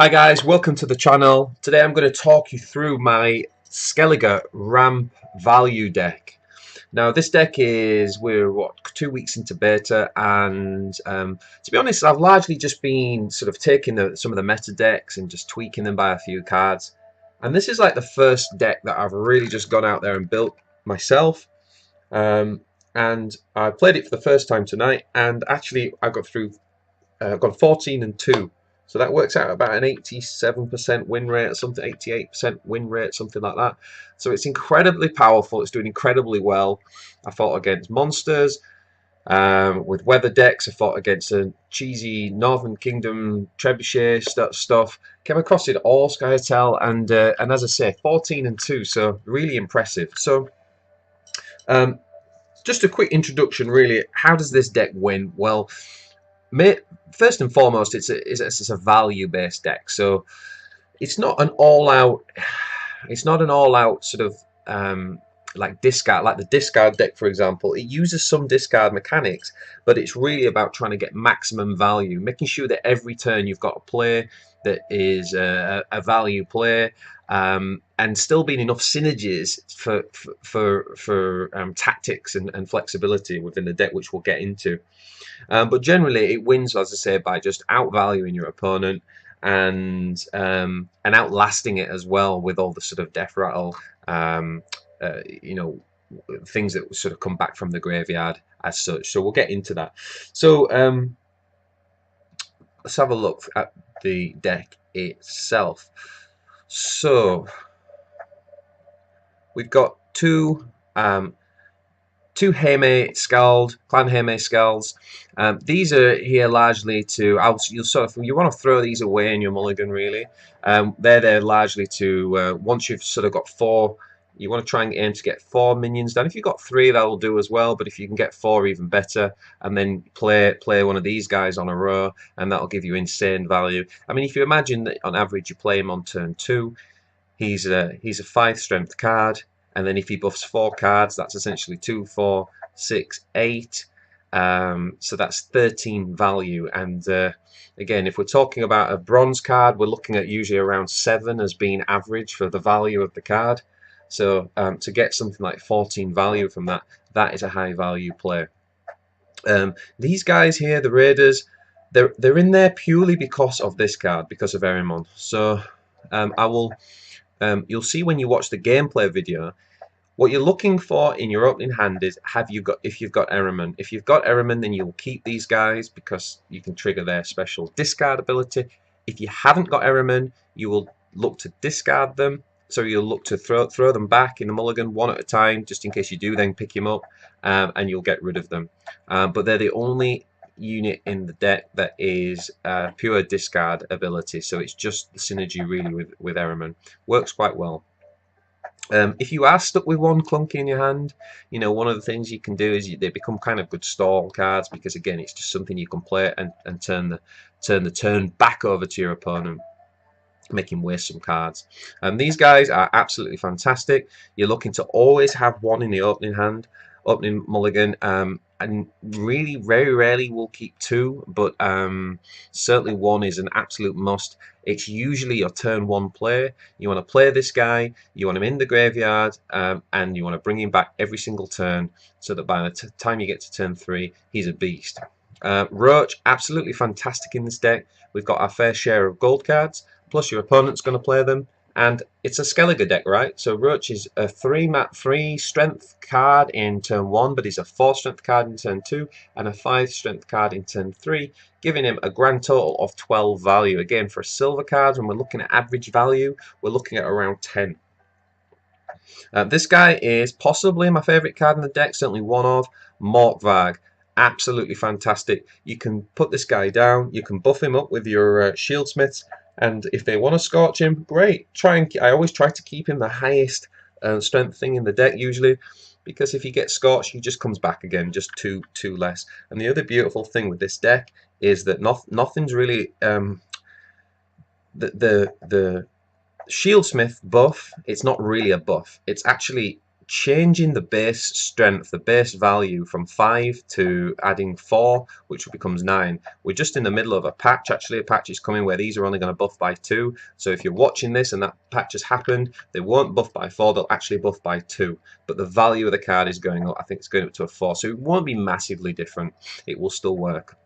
Hi guys, welcome to the channel. Today I'm going to talk you through my Skellige Ramp value deck. Now this deck we're 2 weeks into beta, and to be honest, I've largely just been sort of taking some of the meta decks and just tweaking them by a few cards. And this is like the first deck that I've really just gone out there and built myself. And I played it for the first time tonight, and actually I got through. I've gone 14-2. So that works out about an 87% win rate or something, 88% win rate, something like that. So it's incredibly powerful. It's doing incredibly well. I fought against monsters with weather decks. I fought against a cheesy Northern Kingdom trebuchet stuff. Came across it all, Skytel, and as I say, 14-2. So really impressive. So just a quick introduction, really. How does this deck win? Well, first and foremost, it's a value-based deck, so it's not an all-out. It's not an all-out sort of like discard, like the discard deck, for example. It uses some discard mechanics, but it's really about trying to get maximum value, making sure that every turn you've got a play that is a value play, and still being enough synergies for tactics and flexibility within the deck, which we'll get into. But generally, it wins, as I say, by just outvaluing your opponent and outlasting it as well, with all the sort of death rattle, you know, things that sort of come back from the graveyard as such. So we'll get into that. So let's have a look at the deck itself. So we've got two Heme Scald, Clan Heme Scalds. These are here largely to, you want to throw these away in your mulligan, really. They're there largely to, once you've sort of got four, you want to try and aim to get 4 minions down. If you've got 3, that'll do as well, but if you can get 4, even better, and then play one of these guys on a row, and that'll give you insane value. I mean, if you imagine that on average you play him on turn 2, he's a 5 strength card. And then if he buffs 4 cards, that's essentially 2, 4, 6, 8. So that's 13 value. And again, if we're talking about a bronze card, we're looking at usually around 7 as being average for the value of the card. So to get something like 14 value from that, that is a high value play. These guys here, the Raiders, they're in there purely because of this card, because of Erimon. So you'll see when you watch the gameplay video, what you're looking for in your opening hand is if you've got Erimon. If you've got Erimon, then you'll keep these guys because you can trigger their special discard ability. If you haven't got Erimon, you will look to discard them. So you'll look to throw them back in the mulligan one at a time, just in case you do then pick him up, and you'll get rid of them. But they're the only unit in the deck that is pure discard ability, so it's just the synergy really with Erimon. Works quite well. If you are stuck with one clunky in your hand, you know, one of the things you can do is they become kind of good stall cards, because again, it's just something you can play and turn the turn back over to your opponent, make him waste some cards. These guys are absolutely fantastic. You're looking to always have one in the opening mulligan, and really very rarely will keep 2, but certainly 1 is an absolute must. It's usually your turn 1 play. You want to play this guy, you want him in the graveyard, and you want to bring him back every single turn, so that by the time you get to turn 3, he's a beast. Roach, absolutely fantastic in this deck. We've got our fair share of gold cards, plus your opponent's going to play them, and it's a Skellige deck, right? So Roach is a 3 strength card in turn 1, but he's a 4 strength card in turn 2, and a 5 strength card in turn 3, giving him a grand total of 12 value. Again, for a silver card, when we're looking at average value, we're looking at around 10. This guy is possibly my favourite card in the deck, certainly one of, Morkvarg. Absolutely fantastic. You can put this guy down, you can buff him up with your shieldsmiths, and if they want to scorch him, great. I always try to keep him the highest strength thing in the deck usually, because if he gets scorched, he just comes back again, just two less. And the other beautiful thing with this deck is that nothing's really the shieldsmith buff. It's not really a buff. It's actually changing the base strength, the base value from 5 to adding 4, which becomes 9. We're just in the middle of a patch. Actually, a patch is coming where these are only going to buff by 2. So if you're watching this and that patch has happened, they won't buff by 4, they'll actually buff by 2. But the value of the card is going up. I think it's going up to a 4. So it won't be massively different. It will still work.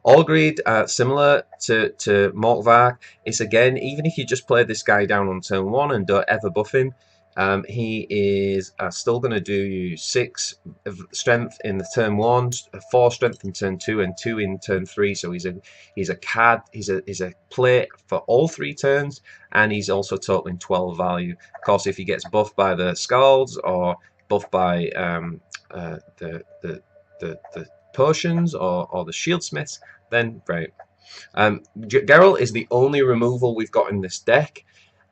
Allgreed, similar to Morkvark, it's again, even if you just play this guy down on turn 1 and don't ever buff him, he is still going to do you 6 strength in the turn 1, 4 strength in turn 2, and 2 in turn 3. So he's a card, he's a play for all 3 turns, and he's also totaling 12 value. Of course, if he gets buffed by the Scalds or buffed by the potions or the shieldsmiths, then great. Geralt is the only removal we've got in this deck.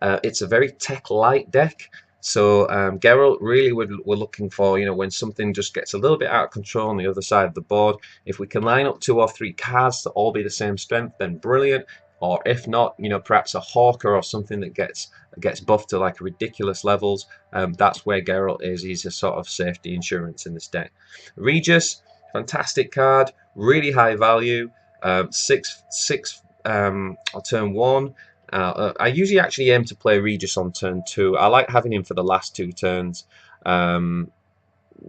It's a very tech light deck, so Geralt really we're looking for, you know, when something just gets a little bit out of control on the other side of the board. If we can line up 2 or 3 cards to all be the same strength, then brilliant. Or if not, you know, perhaps a Hawker or something that gets buffed to like ridiculous levels. That's where Geralt is. He's a sort of safety insurance in this deck. Regis, fantastic card, really high value. 6 on turn 1. I usually actually aim to play Regis on turn 2. I like having him for the last 2 turns.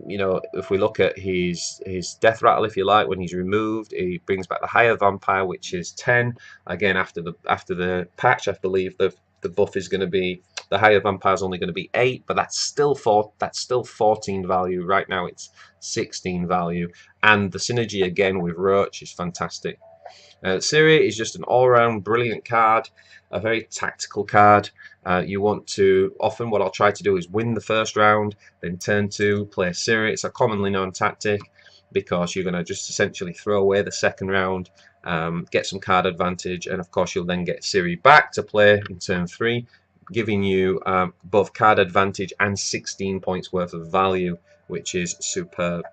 You know, if we look at his death rattle, if you like, when he's removed, he brings back the higher vampire, which is 10. Again, after the patch, I believe the buff is going to be, the higher vampire is only going to be 8, but that's still 14 value. Right now it's 16 value, and the synergy again with Roach is fantastic. Ciri is just an all-round brilliant card, a very tactical card. You want to, often what I'll try to do is win the first round, then turn 2, play Ciri. It's a commonly known tactic because you're going to just essentially throw away the second round, get some card advantage, and of course you'll then get Ciri back to play in turn 3, giving you both card advantage and 16 points worth of value, which is superb.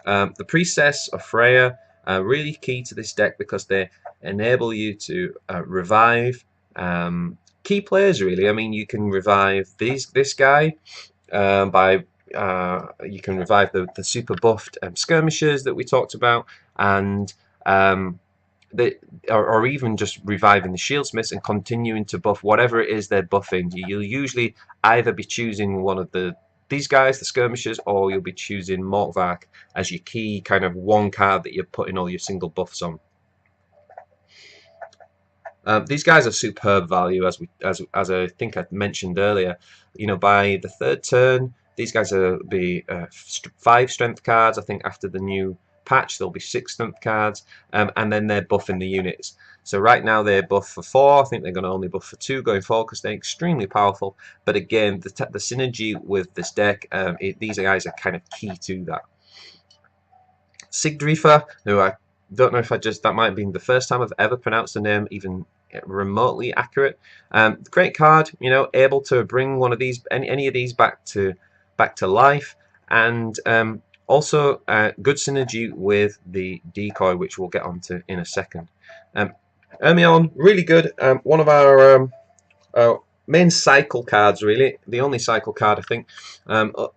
The Priestess of Freya, really key to this deck because they enable you to revive key players, really. I mean, you can revive this guy by you can revive the super buffed skirmishers that we talked about, and or even just reviving the shieldsmiths and continuing to buff whatever it is they're buffing. You'll usually either be choosing one of these guys, the skirmishers, or you'll be choosing Morkvark as your key kind of one card that you're putting all your single buffs on. These guys are superb value, as I think I mentioned earlier. You know, by the 3rd turn, these guys will be 5 strength cards. I think after the new patch there'll be 6 strength cards, and then they're buffing the units. So right now they're buff for 4. I think they're going to only buff for 2 going forward because they're extremely powerful. But again, the synergy with this deck, these guys are kind of key to that. Sigdrifa, who I don't know if that might have been the first time I've ever pronounced the name even remotely accurate. Great card, you know, able to bring one of these, any of these back to life, and also good synergy with the decoy, which we'll get onto in a second. Ermion, really good. One of our main cycle cards, really, the only cycle card I think,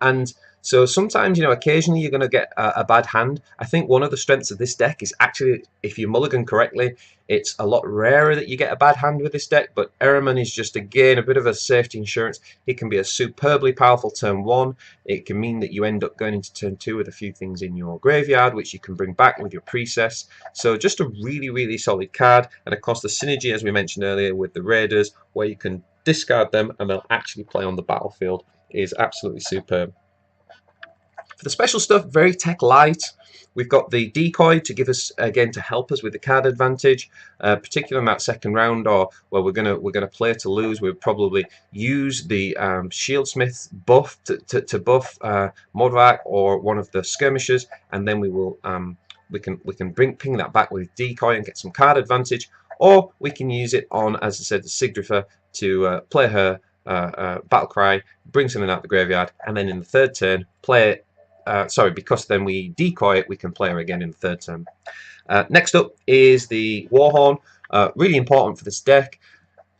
and so sometimes, you know, occasionally you're going to get a bad hand. I think one of the strengths of this deck is actually, if you mulligan correctly, it's a lot rarer that you get a bad hand with this deck, but Ehrman is just, again, a bit of a safety insurance. He can be a superbly powerful turn 1. It can mean that you end up going into turn 2 with a few things in your graveyard, which you can bring back with your Priestess. So just a really, really solid card. And of course, the synergy, as we mentioned earlier, with the Raiders, where you can discard them and they'll actually play on the battlefield, is absolutely superb. For the special stuff, very tech light. We've got the decoy to give us, again, to help us with the card advantage, particularly in that second round, or where we're gonna play to lose. We'll probably use the shieldsmith buff to buff Morkvark or one of the skirmishers, and then we will we can ping that back with decoy and get some card advantage, or we can use it on, as I said, the Sigdrifa to play her battle cry, bring something out of the graveyard, and then in the 3rd turn play it. Because then we decoy it, we can play her again in the 3rd turn. Next up is the Warhorn, really important for this deck.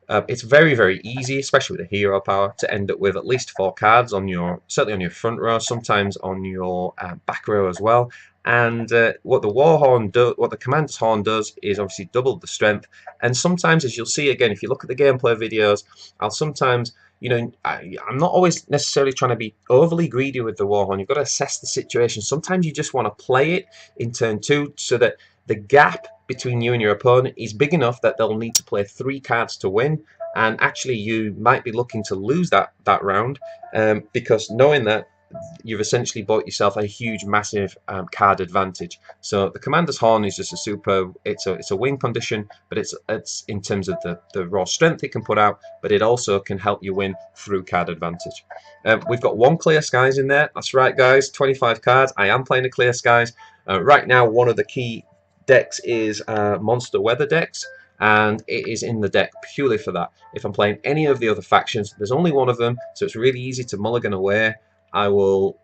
It's very, very easy, especially with the hero power, to end up with at least 4 cards on your, certainly on your front row, sometimes on your back row as well. And what the Warhorn do, what the Commander's Horn does, is obviously double the strength. And sometimes, as you'll see again, if you look at the gameplay videos, I'll sometimes, you know, I'm not always necessarily trying to be overly greedy with the Warhorn. You've got to assess the situation. Sometimes you just want to play it in turn 2 so that the gap between you and your opponent is big enough that they'll need to play 3 cards to win, and actually you might be looking to lose that round, because knowing that, you've essentially bought yourself a huge, massive card advantage. So the Commander's Horn is just a super. It's a win condition, but it's in terms of the raw strength it can put out, but it also can help you win through card advantage. We've got 1 Clear Skies in there. That's right, guys. 25 cards. I am playing a Clear Skies right now. One of the key decks is Monster Weather decks, and it is in the deck purely for that. If I'm playing any of the other factions, there's only one of them, so it's really easy to mulligan away. I will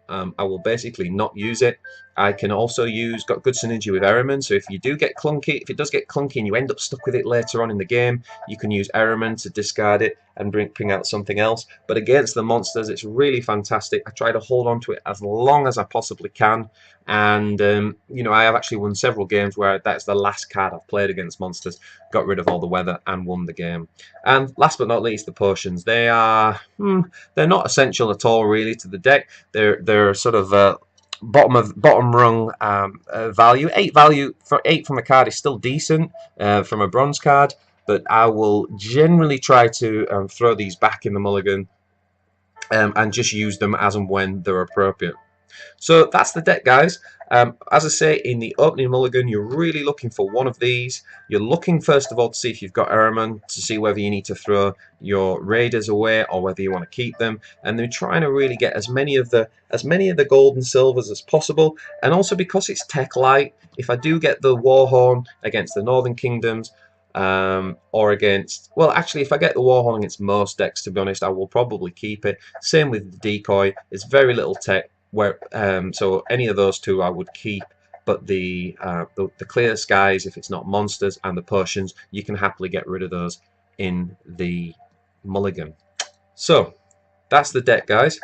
basically not use it. I can also got good synergy with Ehrman, so if you do get clunky, if it does get clunky and you end up stuck with it later on in the game, you can use Ehrman to discard it and bring out something else. But against the monsters, it's really fantastic. I try to hold on to it as long as I possibly can, and you know, I have actually won several games where that's the last card I've played against monsters, got rid of all the weather and won the game. And last but not least, the potions. They're not essential at all really to the deck. They're sort of bottom rung value. 8 value for 8 from a card is still decent from a bronze card, but I will generally try to throw these back in the mulligan and just use them as and when they're appropriate. So that's the deck, guys. As I say, in the opening mulligan, you're really looking for one of these. You're looking first of all to see if you've got Ehrman, to see whether you need to throw your raiders away or whether you want to keep them. And they're trying to really get as many of the gold and silvers as possible. And also because it's tech light, if I do get the Warhorn against the Northern Kingdoms, or against, well, actually, if I get the Warhorn against most decks, to be honest, I will probably keep it. Same with the decoy. It's very little tech. So any of those 2 I would keep, but the Clear Skies, if it's not monsters, and the potions, you can happily get rid of those in the mulligan. So that's the deck, guys.